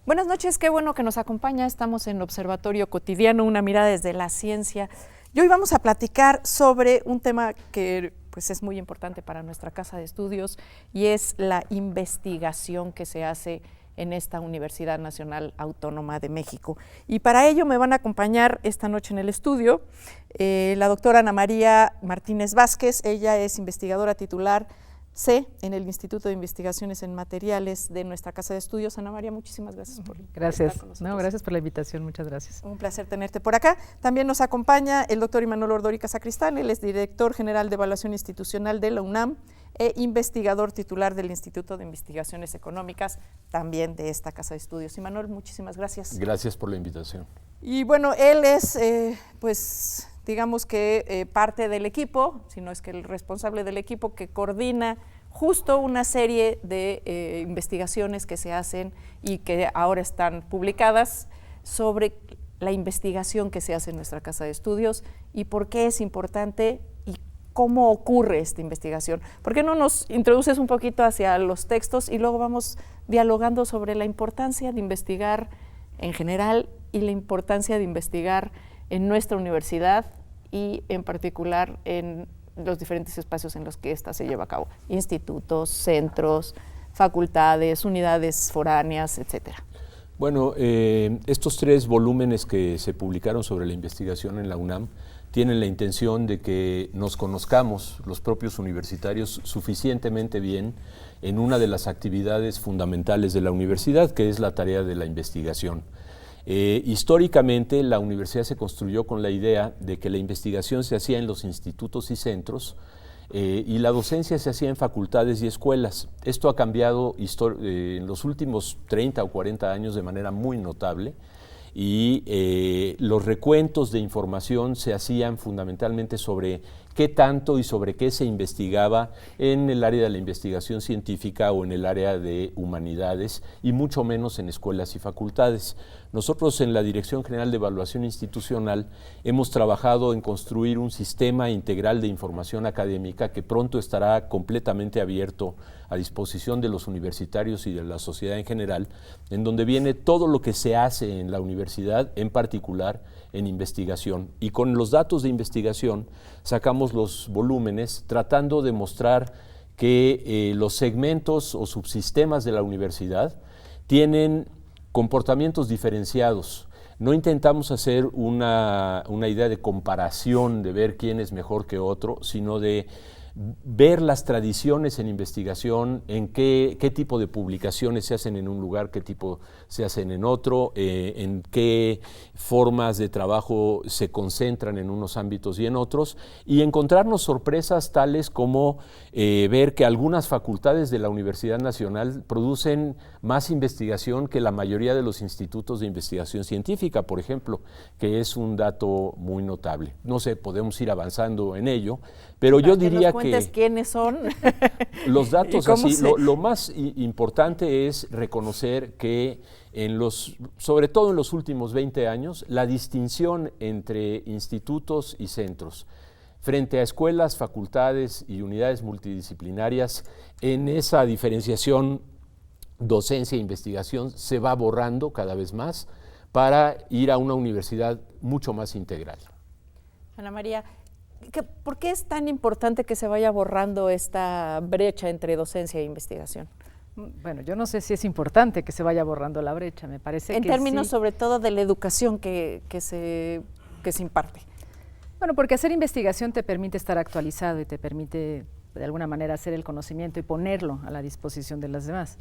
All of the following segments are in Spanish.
Buenas noches, qué bueno que nos acompaña. Estamos en Observatorio Cotidiano, una mirada desde la ciencia. Y hoy vamos a platicar sobre un tema que pues, es muy importante para nuestra casa de estudios y es la investigación que se hace en esta Universidad Nacional Autónoma de México. Y para ello me van a acompañar esta noche en el estudio la doctora Ana María Martínez Vázquez. Ella es investigadora titular en el Instituto de Investigaciones en Materiales de nuestra Casa de Estudios. Ana María, muchísimas gracias por estar con nosotros. No, gracias por la invitación, muchas gracias. Un placer tenerte por acá. También nos acompaña el doctor Imanol Ordórica Sacristán, él es director general de Evaluación Institucional de la UNAM e investigador titular del Instituto de Investigaciones Económicas, también de esta Casa de Estudios. Imanol, muchísimas gracias. Gracias por la invitación. Y bueno, él es, pues, digamos que parte del equipo, si no es que el responsable del equipo que coordina justo una serie de investigaciones que se hacen y que ahora están publicadas sobre la investigación que se hace en nuestra Casa de Estudios y por qué es importante y cómo ocurre esta investigación. ¿Por qué no nos introduces un poquito hacia los textos y luego vamos dialogando sobre la importancia de investigar en general y la importancia de investigar en nuestra universidad y en particular en los diferentes espacios en los que ésta se lleva a cabo, institutos, centros, facultades, unidades foráneas, etcétera? Bueno, estos 3 volúmenes que se publicaron sobre la investigación en la UNAM tienen la intención de que nos conozcamos los propios universitarios suficientemente bien en una de las actividades fundamentales de la universidad, que es la tarea de la investigación. Históricamente la universidad se construyó con la idea de que la investigación se hacía en los institutos y centros y la docencia se hacía en facultades y escuelas. Esto ha cambiado en los últimos 30 o 40 años de manera muy notable y los recuentos de información se hacían fundamentalmente sobre qué tanto y sobre qué se investigaba en el área de la investigación científica o en el área de humanidades y mucho menos en escuelas y facultades. Nosotros en la Dirección General de Evaluación Institucional hemos trabajado en construir un sistema integral de información académica que pronto estará completamente abierto a disposición de los universitarios y de la sociedad en general, en donde viene todo lo que se hace en la universidad, en particular en investigación. Y con los datos de investigación sacamos los volúmenes tratando de mostrar que los segmentos o subsistemas de la universidad tienen comportamientos diferenciados. No intentamos hacer una idea de comparación, de ver quién es mejor que otro, sino de ver las tradiciones en investigación, en qué tipo de publicaciones se hacen en un lugar, qué tipo se hacen en otro, en qué formas de trabajo se concentran en unos ámbitos y en otros, y encontrarnos sorpresas tales como ver que algunas facultades de la Universidad Nacional producen más investigación que la mayoría de los institutos de investigación científica, por ejemplo, que es un dato muy notable. No sé, podemos ir avanzando en ello, pero yo diría que quiénes son. Los datos así, lo más importante es reconocer que sobre todo en los últimos 20 años, la distinción entre institutos y centros frente a escuelas, facultades y unidades multidisciplinarias, en esa diferenciación docencia e investigación se va borrando cada vez más para ir a una universidad mucho más integral. Ana María, ¿por qué es tan importante que se vaya borrando esta brecha entre docencia e investigación? Bueno, yo no sé si es importante que se vaya borrando la brecha, me parece que en términos sí. Sobre todo de la educación que se imparte. Bueno, porque hacer investigación te permite estar actualizado y te permite de alguna manera hacer el conocimiento y ponerlo a la disposición de las demás.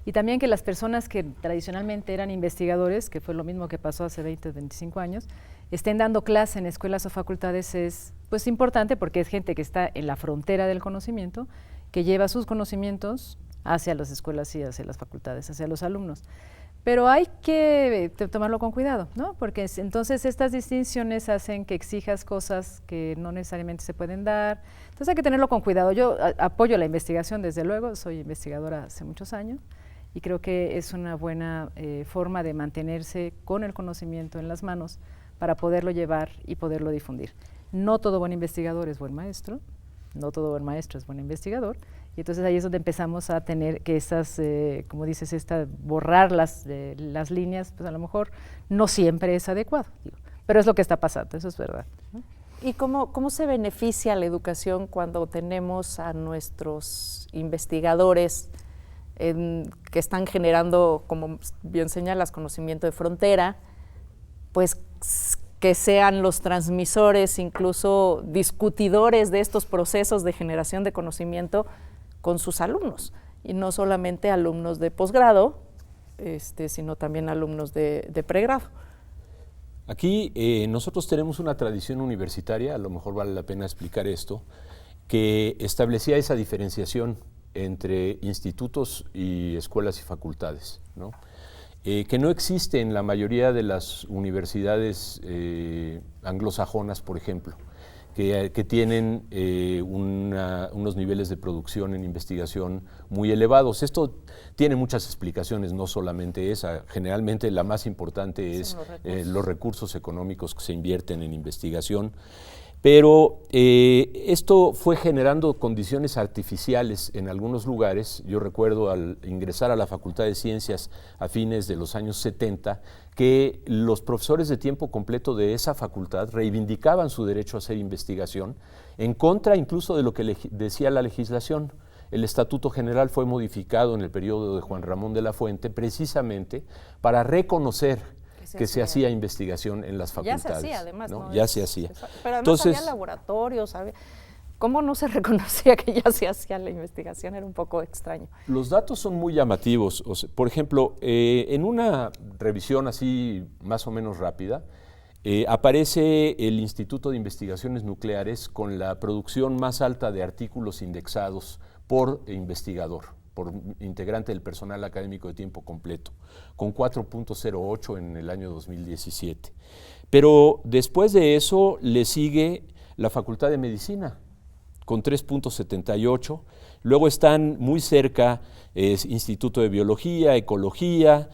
Y también que las personas que tradicionalmente eran investigadores, que fue lo mismo que pasó hace 20 o 25 años, estén dando clase en escuelas o facultades es pues importante porque es gente que está en la frontera del conocimiento, que lleva sus conocimientos hacia las escuelas y hacia las facultades, hacia los alumnos. Pero hay que tomarlo con cuidado, ¿no? Porque entonces estas distinciones hacen que exijas cosas que no necesariamente se pueden dar. Entonces hay que tenerlo con cuidado. Yo apoyo la investigación, desde luego, soy investigadora hace muchos años y creo que es una buena forma de mantenerse con el conocimiento en las manos para poderlo llevar y poderlo difundir. No todo buen investigador es buen maestro, no todo buen maestro es buen investigador, y entonces ahí es donde empezamos a tener que esas, como dices, borrar las líneas, pues a lo mejor no siempre es adecuado, digo, pero es lo que está pasando, eso es verdad, ¿no? ¿Y cómo se beneficia la educación cuando tenemos a nuestros investigadores que están generando, como bien señalas, conocimiento de frontera, pues que sean los transmisores, incluso discutidores de estos procesos de generación de conocimiento con sus alumnos, y no solamente alumnos de posgrado, sino también alumnos de pregrado? Aquí nosotros tenemos una tradición universitaria, a lo mejor vale la pena explicar esto, que establecía esa diferenciación entre institutos y escuelas y facultades, ¿no? Que no existe en la mayoría de las universidades anglosajonas, por ejemplo, que tienen unos niveles de producción en investigación muy elevados. Esto tiene muchas explicaciones, no solamente esa. Generalmente la más importante es los recursos económicos que se invierten en investigación. Pero esto fue generando condiciones artificiales en algunos lugares. Yo recuerdo al ingresar a la Facultad de Ciencias a fines de los años 70, que los profesores de tiempo completo de esa facultad reivindicaban su derecho a hacer investigación, en contra incluso de lo que decía la legislación. El Estatuto General fue modificado en el periodo de Juan Ramón de la Fuente precisamente para reconocer que se hacía investigación en las facultades. Ya se hacía, además. ¿no? Ya se hacía. Pero además había laboratorios, ¿cómo no se reconocía que ya se hacía la investigación? Era un poco extraño. Los datos son muy llamativos. O sea, por ejemplo, en una revisión así más o menos rápida, aparece el Instituto de Investigaciones Nucleares con la producción más alta de artículos indexados por investigador, por integrante del personal académico de tiempo completo, con 4.08 en el año 2017. Pero después de eso le sigue la Facultad de Medicina, con 3.78. Luego están muy cerca Instituto de Biología, Ecología,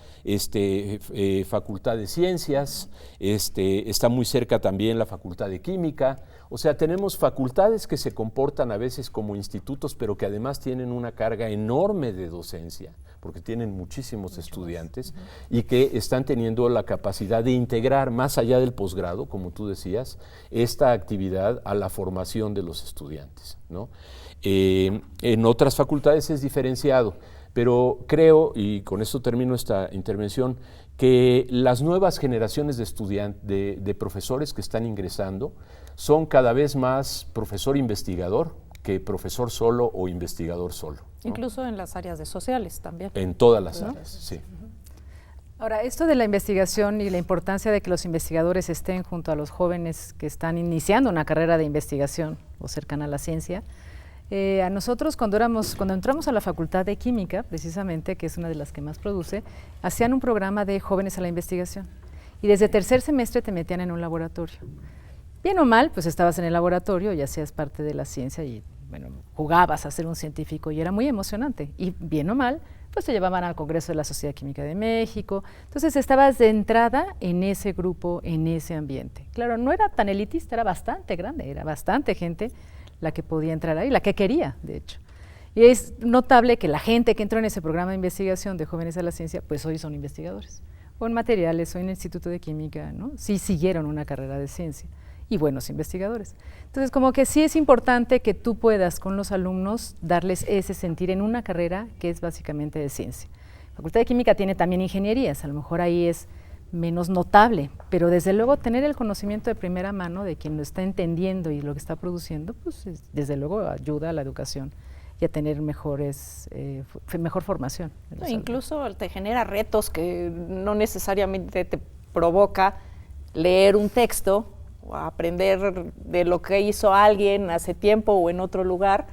Facultad de Ciencias, está muy cerca también la Facultad de Química. O sea, tenemos facultades que se comportan a veces como institutos, pero que además tienen una carga enorme de docencia, porque tienen muchísimos estudiantes y que están teniendo la capacidad de integrar, más allá del posgrado, como tú decías, esta actividad a la formación de los estudiantes, ¿no? En otras facultades es diferenciado, pero creo, y con esto termino esta intervención, que las nuevas generaciones de estudiantes, de profesores que están ingresando, son cada vez más profesor investigador que profesor solo o investigador solo, ¿no? Incluso en las áreas de sociales también. En todas las áreas, sí. Ahora, esto de la investigación y la importancia de que los investigadores estén junto a los jóvenes que están iniciando una carrera de investigación o cercana a la ciencia, a nosotros cuando entramos a la Facultad de Química, precisamente, que es una de las que más produce, hacían un programa de jóvenes a la investigación. Y desde tercer semestre te metían en un laboratorio. Bien o mal, pues estabas en el laboratorio y hacías parte de la ciencia y, bueno, jugabas a ser un científico y era muy emocionante. Y bien o mal, pues te llevaban al Congreso de la Sociedad Química de México. Entonces estabas de entrada en ese grupo, en ese ambiente. Claro, no era tan elitista, era bastante grande, era bastante gente la que podía entrar ahí, la que quería, de hecho. Y es notable que la gente que entró en ese programa de investigación de Jóvenes a la Ciencia, pues hoy son investigadores, o en materiales, o en el Instituto de Química, ¿no? Sí siguieron una carrera de ciencia, y buenos investigadores. Entonces, como que sí es importante que tú puedas con los alumnos darles ese sentir en una carrera que es básicamente de ciencia. La Facultad de Química tiene también ingenierías, a lo mejor ahí es menos notable, pero desde luego tener el conocimiento de primera mano de quien lo está entendiendo y lo que está produciendo, pues desde luego ayuda a la educación y a tener mejor formación. Incluso te genera retos que no necesariamente te provoca leer un texto o aprender de lo que hizo alguien hace tiempo o en otro lugar,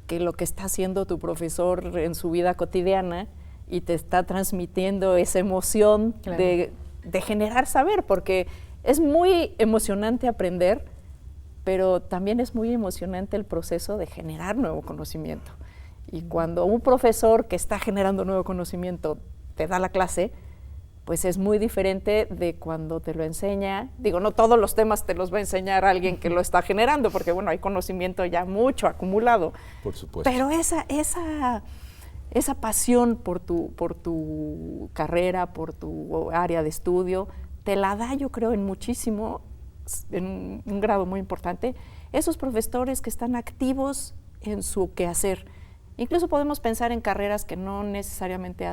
que lo que está haciendo tu profesor en su vida cotidiana y te está transmitiendo esa emoción, claro, de generar saber, porque es muy emocionante aprender, pero también es muy emocionante el proceso de generar nuevo conocimiento. Y cuando un profesor que está generando nuevo conocimiento te da la clase, pues es muy diferente de cuando te lo enseña. Digo, no todos los temas te los va a enseñar alguien que lo está generando, porque bueno, hay conocimiento ya mucho acumulado. Por supuesto. Pero esa pasión por tu carrera, por tu área de estudio, te la da, yo creo, en un grado muy importante, esos profesores que están activos en su quehacer. Incluso podemos pensar en carreras que no necesariamente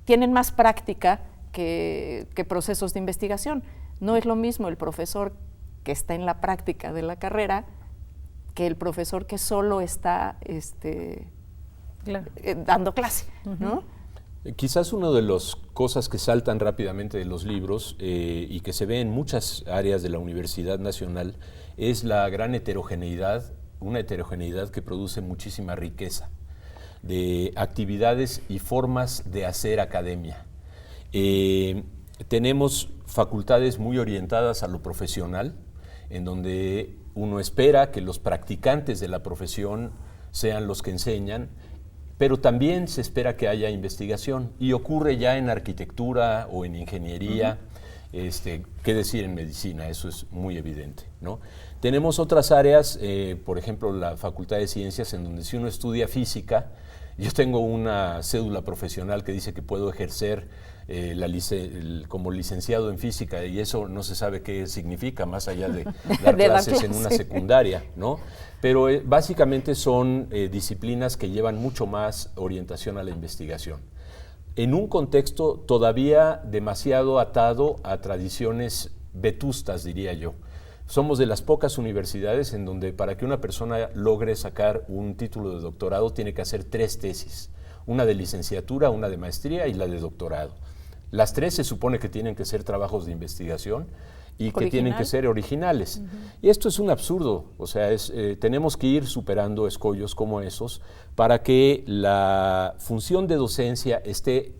tienen más práctica que procesos de investigación. No es lo mismo el profesor que está en la práctica de la carrera que el profesor que solo está dando clase, ¿no? Quizás una de las cosas que saltan rápidamente de los libros y que se ve en muchas áreas de la Universidad Nacional es la gran heterogeneidad, una heterogeneidad que produce muchísima riqueza de actividades y formas de hacer academia. Tenemos facultades muy orientadas a lo profesional, en donde uno espera que los practicantes de la profesión sean los que enseñan, pero también se espera que haya investigación, y ocurre ya en arquitectura o en ingeniería, qué decir en medicina, eso es muy evidente, ¿no? Tenemos otras áreas, por ejemplo la Facultad de Ciencias, en donde si uno estudia física, yo tengo una cédula profesional que dice que puedo ejercer como licenciado en física, y eso no se sabe qué significa, más allá de dar clases en una secundaria, ¿no? Pero básicamente son disciplinas que llevan mucho más orientación a la investigación, en un contexto todavía demasiado atado a tradiciones vetustas, diría yo. Somos de las pocas universidades en donde para que una persona logre sacar un título de doctorado tiene que hacer 3 tesis, una de licenciatura, una de maestría y la de doctorado. Las 3 se supone que tienen que ser trabajos de investigación y que tienen que ser originales. Y esto es un absurdo, o sea, tenemos que ir superando escollos como esos para que la función de docencia esté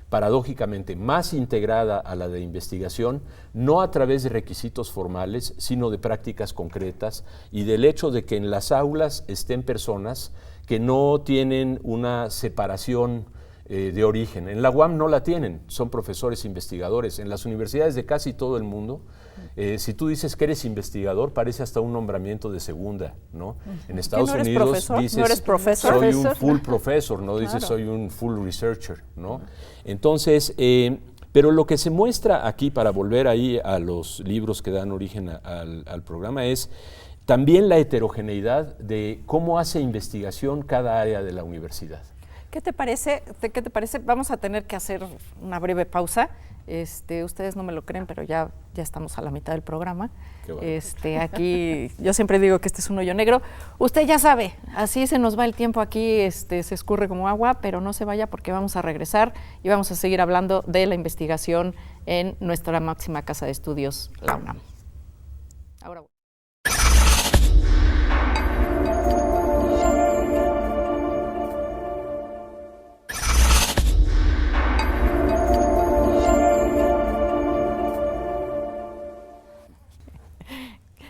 paradójicamente más integrada a la de investigación, no a través de requisitos formales, sino de prácticas concretas y del hecho de que en las aulas estén personas que no tienen una separación de origen. En la UAM no la tienen, son profesores investigadores. En las universidades de casi todo el mundo, si tú dices que eres investigador, parece hasta un nombramiento de segunda, ¿no? En Estados Unidos profesor? dices, ¿No eres profesor? soy un full professor, no dices Claro. soy un full researcher, ¿no? Entonces, pero lo que se muestra aquí, para volver ahí a los libros que dan origen al programa, es también la heterogeneidad de cómo hace investigación cada área de la universidad. ¿Qué te parece? Vamos a tener que hacer una breve pausa. Ustedes no me lo creen, pero ya estamos a la mitad del programa. Qué bueno. Aquí yo siempre digo que este es un hoyo negro. Usted ya sabe, así se nos va el tiempo aquí, se escurre como agua, pero no se vaya porque vamos a regresar y vamos a seguir hablando de la investigación en nuestra máxima casa de estudios, la UNAM. Ahora.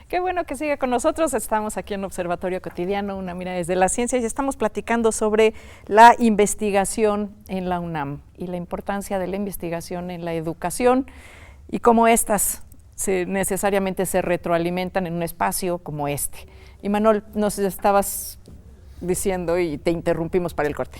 Qué bueno que siga con nosotros. Estamos aquí en Observatorio Cotidiano, una mirada desde la ciencia, y estamos platicando sobre la investigación en la UNAM y la importancia de la investigación en la educación y cómo éstas necesariamente se retroalimentan en un espacio como este. Y Manuel, nos estabas diciendo y te interrumpimos para el corte.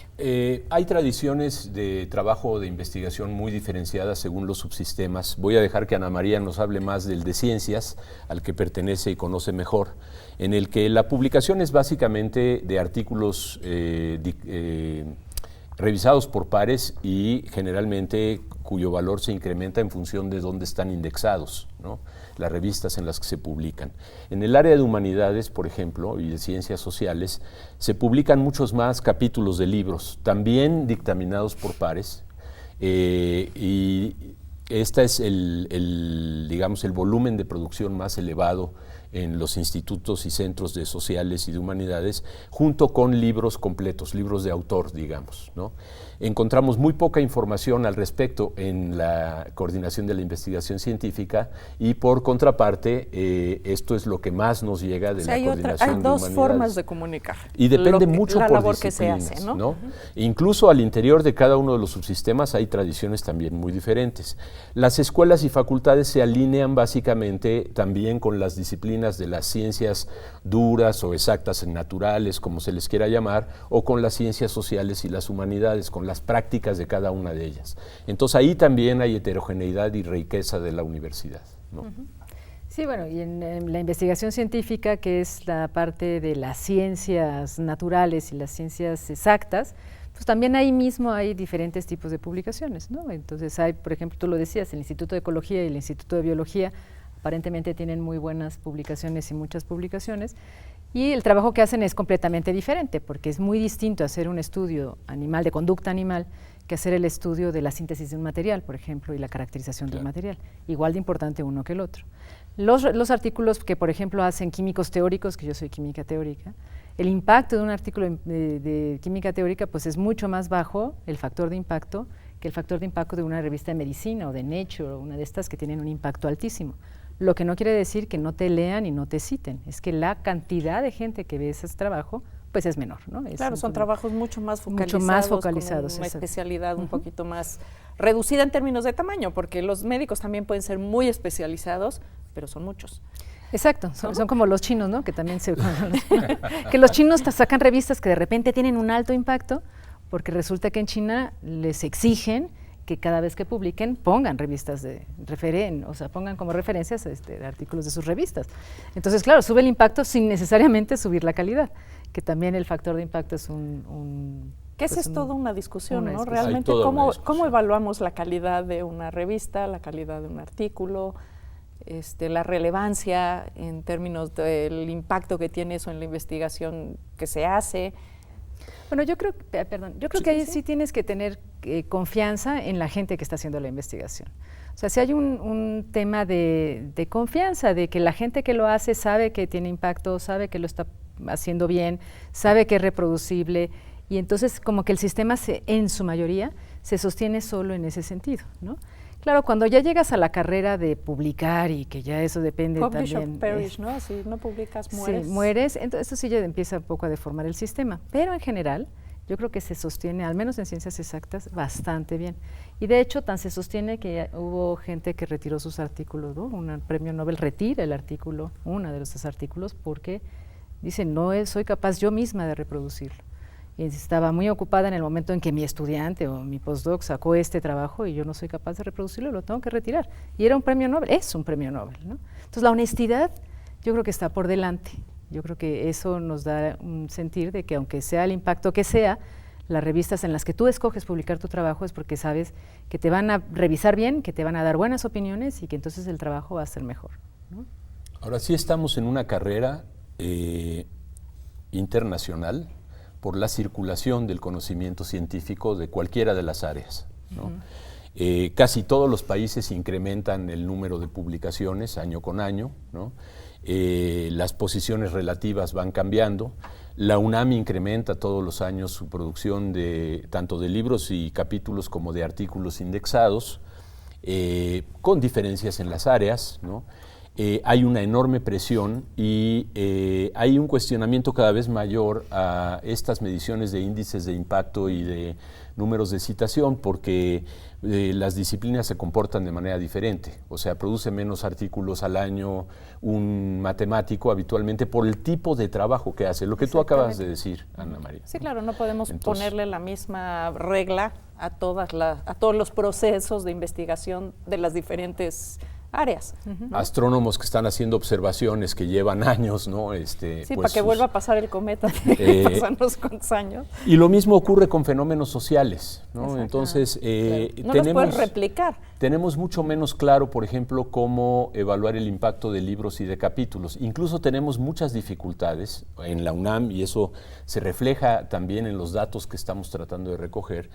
Hay tradiciones de trabajo de investigación muy diferenciadas según los subsistemas. Voy a dejar que Ana María nos hable más del de ciencias, al que pertenece y conoce mejor, en el que la publicación es básicamente de artículos revisados por pares y generalmente cuyo valor se incrementa en función de dónde están indexados, ¿no? Las revistas en las que se publican. En el área de humanidades, por ejemplo, y de ciencias sociales, se publican muchos más capítulos de libros, también dictaminados por pares, y este es digamos, el volumen de producción más elevado en los institutos y centros de sociales y de humanidades, junto con libros completos, libros de autor, digamos, ¿no? Encontramos muy poca información al respecto en la coordinación de la investigación científica y, por contraparte, esto es lo que más nos llega de la coordinación de humanidades. Hay dos formas de comunicar. Y depende mucho la por labor disciplinas, que se hace, ¿no? Incluso al interior de cada uno de los subsistemas hay tradiciones también muy diferentes. Las escuelas y facultades se alinean básicamente también con las disciplinas de las ciencias duras o exactas naturales, como se les quiera llamar, o con las ciencias sociales y las humanidades, con las prácticas de cada una de ellas. Entonces ahí también hay heterogeneidad y riqueza de la universidad, ¿no? Sí, bueno, y en la investigación científica, que es la parte de las ciencias naturales y las ciencias exactas, pues también ahí mismo hay diferentes tipos de publicaciones, ¿no? Entonces hay, por ejemplo, tú lo decías, el Instituto de Ecología y el Instituto de Biología aparentemente tienen muy buenas publicaciones y muchas publicaciones, y el trabajo que hacen es completamente diferente, porque es muy distinto hacer un estudio animal, de conducta animal, que hacer el estudio de la síntesis de un material, por ejemplo, y la caracterización de un material. Igual de importante uno que el otro. Los artículos que, por ejemplo, hacen químicos teóricos, que yo soy química teórica, el impacto de un artículo de química teórica pues es mucho más bajo, el factor de impacto, que el factor de impacto de una revista de medicina o de Nature o una de estas que tienen un impacto altísimo. Lo que no quiere decir que no te lean y no te citen, es que la cantidad de gente que ve ese trabajo pues es menor, ¿no? Claro, son trabajos mucho más focalizados, con una especialidad un poquito más reducida en términos de tamaño, porque los médicos también pueden ser muy especializados, pero son muchos. Exacto, son como los chinos, ¿no? Que también que los chinos sacan revistas que de repente tienen un alto impacto, porque resulta que en China les exigen que cada vez que publiquen pongan revistas o sea, pongan como referencias artículos de sus revistas. Entonces, claro, sube el impacto sin necesariamente subir la calidad, que también el factor de impacto es que esa es toda una discusión, ¿no? Realmente, ¿cómo evaluamos la calidad de una revista, la calidad de un artículo, la relevancia en términos del impacto que tiene eso en la investigación que se hace? Bueno, yo creo que ahí sí tienes que tener confianza en la gente que está haciendo la investigación. O sea, si hay un tema de confianza, de que la gente que lo hace sabe que tiene impacto, sabe que lo está haciendo bien, sabe que es reproducible, y entonces como que el sistema en su mayoría se sostiene solo en ese sentido, ¿no? Claro, cuando ya llegas a la carrera de publicar y que ya eso depende Publish también. Or perish, ¿no? Si no publicas, mueres. Sí, mueres, entonces eso sí ya empieza un poco a deformar el sistema, pero en general yo creo que se sostiene, al menos en ciencias exactas, bastante bien. Y de hecho, tan se sostiene que hubo gente que retiró sus artículos, ¿no? Un premio Nobel retira el artículo, uno de los artículos, porque dice, no soy capaz yo misma de reproducirlo. Y estaba muy ocupada en el momento en que mi estudiante o mi postdoc sacó este trabajo y yo no soy capaz de reproducirlo, lo tengo que retirar. Y era un premio Nobel, es un premio Nobel, ¿no? Entonces la honestidad yo creo que está por delante. Yo creo que eso nos da un sentir de que aunque sea el impacto que sea, las revistas en las que tú escoges publicar tu trabajo es porque sabes que te van a revisar bien, que te van a dar buenas opiniones y que entonces el trabajo va a ser mejor, ¿no? Ahora sí estamos en una carrera internacional por la circulación del conocimiento científico de cualquiera de las áreas, ¿no? Casi todos los países incrementan el número de publicaciones año con año, ¿no? Las posiciones relativas van cambiando. La UNAM incrementa todos los años su producción tanto de libros y capítulos como de artículos indexados, con diferencias en las áreas, ¿no? Hay una enorme presión y hay un cuestionamiento cada vez mayor a estas mediciones de índices de impacto y de números de citación, porque las disciplinas se comportan de manera diferente. O sea, produce menos artículos al año un matemático habitualmente por el tipo de trabajo que hace, lo que tú acabas de decir, Ana María. Sí, claro, no podemos ponerle la misma regla a todos los procesos de investigación de las diferentes áreas. ¿No? Astrónomos que están haciendo observaciones que llevan años, ¿no? Sí, pues, para que vuelva a pasar el cometa, pasan unos cuantos años. Y lo mismo ocurre con fenómenos sociales, ¿no? Exacto. Entonces, no los puedes replicar. Tenemos mucho menos claro, por ejemplo, cómo evaluar el impacto de libros y de capítulos. Incluso tenemos muchas dificultades en la UNAM, y eso se refleja también en los datos que estamos tratando de recoger,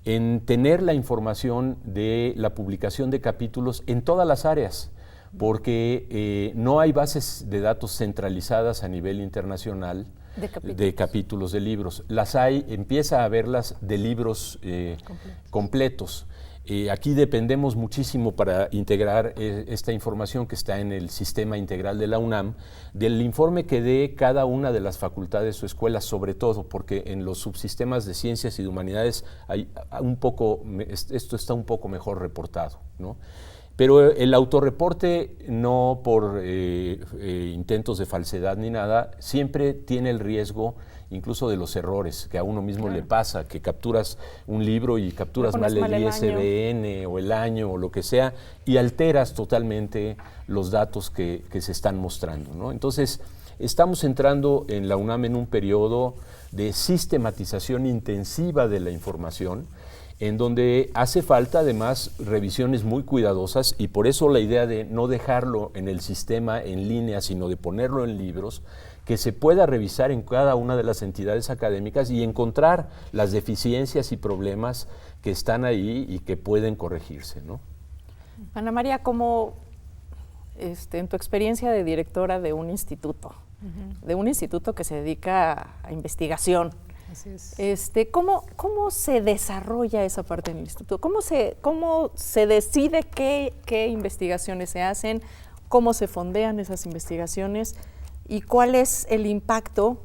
en tener la información de la publicación de capítulos en todas las áreas. porque no hay bases de datos centralizadas a nivel internacional de capítulos de libros. Las hay, empieza a haberlas de libros completos. Aquí dependemos muchísimo para integrar esta información que está en el sistema integral de la UNAM, del informe que dé cada una de las facultades o escuelas, sobre todo, porque en los subsistemas de ciencias y de humanidades esto está un poco mejor reportado, ¿no? Pero el autorreporte, no por intentos de falsedad ni nada, siempre tiene el riesgo incluso de los errores que a uno mismo le pasa, que capturas un libro y capturas mal el ISBN o el año o lo que sea y alteras totalmente los datos que se están mostrando, ¿no? Entonces, estamos entrando en la UNAM en un periodo de sistematización intensiva de la información, en donde hace falta además revisiones muy cuidadosas, y por eso la idea de no dejarlo en el sistema en línea, sino de ponerlo en libros, que se pueda revisar en cada una de las entidades académicas y encontrar las deficiencias y problemas que están ahí y que pueden corregirse, ¿no? Ana María, como en tu experiencia de directora de un instituto, que se dedica a investigación, así es. ¿Cómo se desarrolla esa parte del instituto? ¿Cómo se decide qué investigaciones se hacen? ¿Cómo se fondean esas investigaciones? ¿Y cuál es el impacto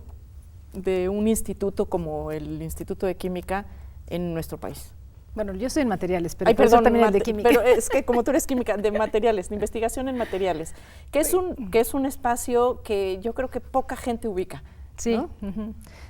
de un instituto como el Instituto de Química en nuestro país? Bueno, yo soy en materiales, pero perdón, también es de química. Pero es que como tú eres química, de materiales, de investigación en materiales, que es un espacio que yo creo que poca gente ubica. Sí, ¿no?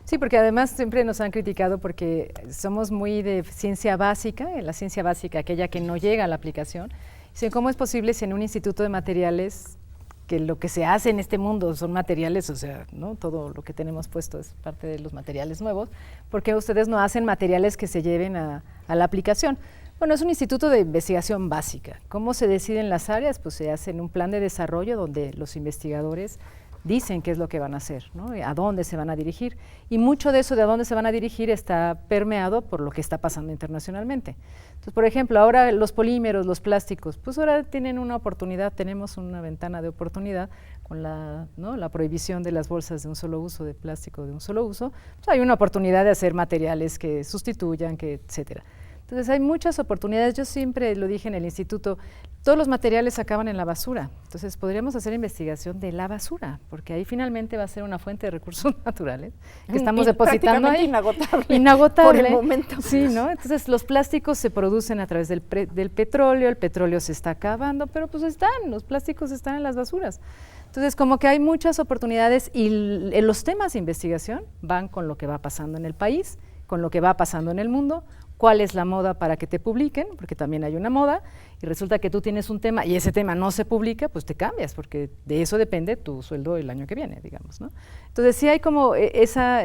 Sí, porque además siempre nos han criticado porque somos muy de ciencia básica, la ciencia básica, aquella que no llega a la aplicación. Dicen, ¿cómo es posible si en un instituto de materiales, que lo que se hace en este mundo son materiales, o sea, ¿no? Todo lo que tenemos puesto es parte de los materiales nuevos, ¿por qué ustedes no hacen materiales que se lleven a la aplicación? Bueno, es un instituto de investigación básica. ¿Cómo se deciden las áreas? Pues se hace en un plan de desarrollo donde los investigadores dicen qué es lo que van a hacer, ¿no? A dónde se van a dirigir, y mucho de eso de a dónde se van a dirigir está permeado por lo que está pasando internacionalmente. Entonces, por ejemplo, ahora los polímeros, los plásticos, pues ahora tienen una oportunidad, tenemos una ventana de oportunidad con la prohibición de las bolsas de un solo uso, de plástico de un solo uso, pues hay una oportunidad de hacer materiales que sustituyan, etcétera. Entonces hay muchas oportunidades. Yo siempre lo dije en el instituto, todos los materiales acaban en la basura, entonces podríamos hacer investigación de la basura, porque ahí finalmente va a ser una fuente de recursos naturales que estamos depositando ahí. Inagotable. Por el momento. Sí, ¿no? Entonces los plásticos se producen a través del petróleo, el petróleo se está acabando, pero pues los plásticos están en las basuras. Entonces, como que hay muchas oportunidades y los temas de investigación van con lo que va pasando en el país, con lo que va pasando en el mundo, cuál es la moda para que te publiquen, porque también hay una moda, y resulta que tú tienes un tema y ese tema no se publica, pues te cambias, porque de eso depende tu sueldo el año que viene, digamos, ¿no? Entonces sí hay como esa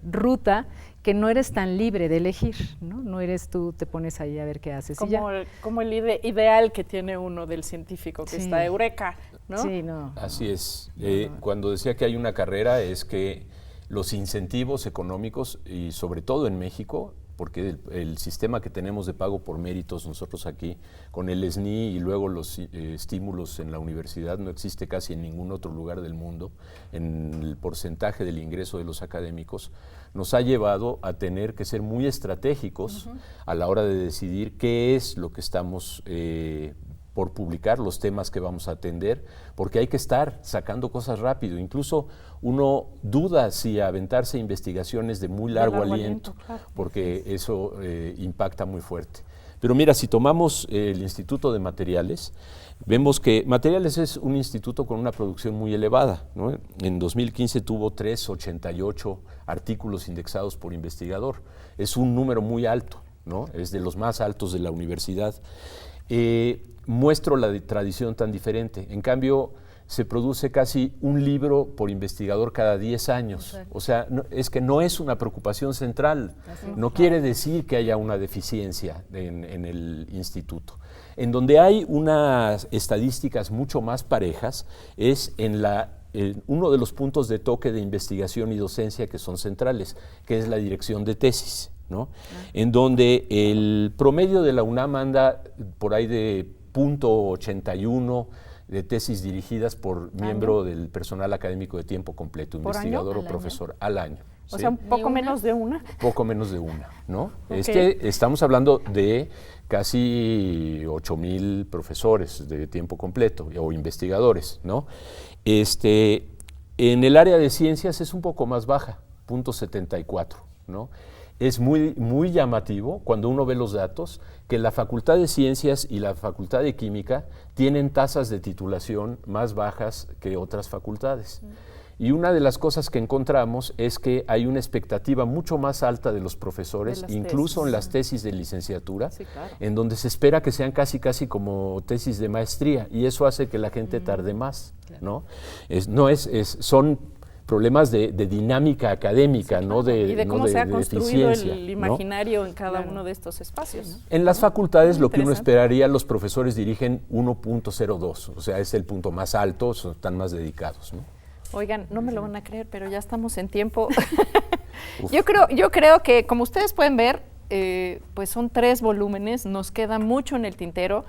ruta que no eres tan libre de elegir, ¿no? No eres tú, te pones ahí a ver qué haces y ya. Como el ideal que tiene uno del científico, que está eureka, ¿no? Sí, no. Así es. Cuando decía que hay una carrera es que los incentivos económicos, y sobre todo en México, porque el sistema que tenemos de pago por méritos nosotros aquí, con el SNI y luego los estímulos en la universidad, no existe casi en ningún otro lugar del mundo, en el porcentaje del ingreso de los académicos, nos ha llevado a tener que ser muy estratégicos a la hora de decidir qué es lo que estamos por publicar, los temas que vamos a atender, porque hay que estar sacando cosas rápido. Incluso uno duda si aventarse investigaciones de muy largo aliento, claro, porque eso impacta muy fuerte. Pero mira, si tomamos el Instituto de Materiales, vemos que Materiales es un instituto con una producción muy elevada, ¿no? En 2015 tuvo 388 artículos indexados por investigador. Es un número muy alto, ¿no? Es de los más altos de la universidad. Muestro la tradición tan diferente. En cambio, se produce casi un libro por investigador cada 10 años. Exacto. O sea, es que no es una preocupación central. No quiere decir que haya una deficiencia en el instituto. En donde hay unas estadísticas mucho más parejas es en uno de los puntos de toque de investigación y docencia que son centrales, que es la dirección de tesis, ¿no? En donde el promedio de la UNAM anda por ahí de .81 de tesis dirigidas por miembro del personal académico de tiempo completo, investigador o profesor, al año. O sea, un poco menos de una. Poco menos de una, ¿no? Okay. Estamos hablando de casi 8,000 profesores de tiempo completo o investigadores, ¿no? En el área de ciencias es un poco más baja, .74, ¿no? Es muy, muy llamativo cuando uno ve los datos que la Facultad de Ciencias y la Facultad de Química tienen tasas de titulación más bajas que otras facultades. Y una de las cosas que encontramos es que hay una expectativa mucho más alta de los profesores, incluso en las tesis de licenciatura, en donde se espera que sean casi como tesis de maestría, y eso hace que la gente tarde más, ¿no? Son problemas de dinámica académica, no de y de cómo se ha construido el imaginario, ¿no?, en cada uno de estos espacios, ¿no? En las facultades lo que uno esperaría, los profesores dirigen 1.02, o sea, es el punto más alto, están más dedicados, ¿no? Oigan, no me lo van a creer, pero ya estamos en tiempo. Yo creo que, como ustedes pueden ver, pues son 3 volúmenes, nos queda mucho en el tintero.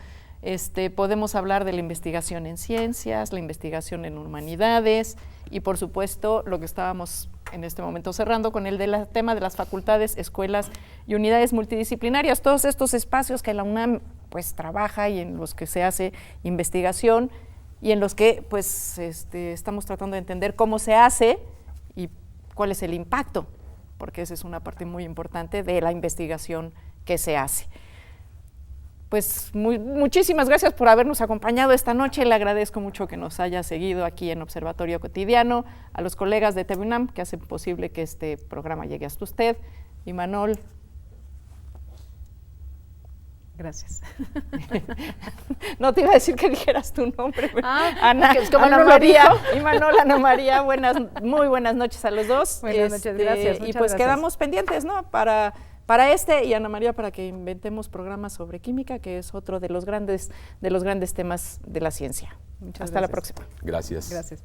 Podemos hablar de la investigación en ciencias, la investigación en humanidades y, por supuesto, lo que estábamos en este momento cerrando con el tema de las facultades, escuelas y unidades multidisciplinarias. Todos estos espacios que la UNAM pues trabaja y en los que se hace investigación y en los que pues estamos tratando de entender cómo se hace y cuál es el impacto, porque esa es una parte muy importante de la investigación que se hace. Pues muchísimas gracias por habernos acompañado esta noche. Le agradezco mucho que nos haya seguido aquí en Observatorio Cotidiano, a los colegas de TV UNAM que hacen posible que este programa llegue hasta usted. Imanol. Gracias. No te iba a decir que dijeras tu nombre. Ana María. Imanol, Ana María, muy buenas noches a los dos. Buenas noches, gracias. Y pues quedamos pendientes, ¿no? Para y Ana María, para que inventemos programas sobre química, que es otro de los grandes temas de la ciencia. Hasta la próxima. Gracias. Gracias.